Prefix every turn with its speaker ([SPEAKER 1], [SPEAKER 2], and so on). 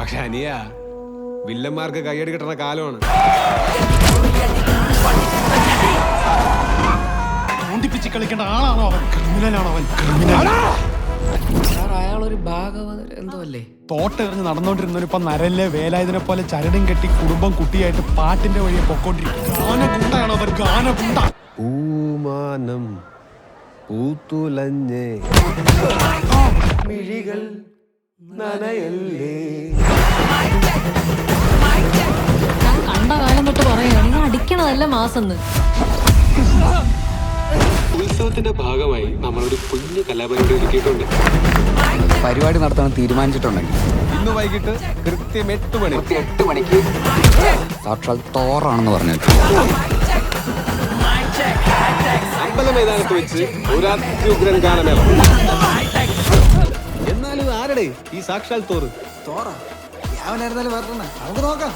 [SPEAKER 1] പക്ഷെ അനിയ വില്ലന്മാർക്ക് കൈയടി കിട്ടുന്ന കാലമാണ്.
[SPEAKER 2] കളിക്കേണ്ട ആളാണോ അവൻ? ക്രിമിനലാണോ അവൻ? ക്രിമിനൽ.
[SPEAKER 3] അയാളൊരു ഭാഗവത എന്തോ അല്ലേ?
[SPEAKER 2] തോട്ടെറിഞ്ഞ് നടന്നുകൊണ്ടിരുന്നവരിപ്പൊ നരല്ലേ വേലായുധനെ പോലെ ചരടും കെട്ടി കുടുംബം കുട്ടിയായിട്ട് പാട്ടിന്റെ വഴിയെ പൊക്കോണ്ടിരിക്കും. ഗാനഗുണ്ടാണോ അവർ? ഗാനഗുണ്ട.
[SPEAKER 1] പൂമാനം പൂത്തുലഞ്ഞേ മിഴികൾ നനയല്ലേ.
[SPEAKER 4] ഞാൻ കണ്ട കാലം തൊട്ട് പറയുകയാണ് നിങ്ങൾ അടിക്കണതല്ല മാസെന്ന്.
[SPEAKER 1] ഉത്സവത്തിന്റെ ഭാഗമായി നമ്മളൊരു കുഞ്ഞു കലാപരിപാടി ഒരുക്കിയിട്ടുണ്ട്.
[SPEAKER 3] പരിപാടി നടത്താൻ തീരുമാനിച്ചിട്ടുണ്ടെങ്കിൽ
[SPEAKER 1] ഇന്ന് വൈകിട്ട് കൃത്യം 8
[SPEAKER 3] മണിക്ക് സാക്ഷാൽ തോറാണെന്ന് പറഞ്ഞു.
[SPEAKER 1] അമ്പല മൈതാനത്ത് വെച്ച് ഒരു അത്യുഗ്രൻ ഗാനമേള. എന്നാലും ആരുടെ ഈ സാക്ഷാൽ തോറ്?
[SPEAKER 3] തോറ നമുക്ക് നോക്കാം.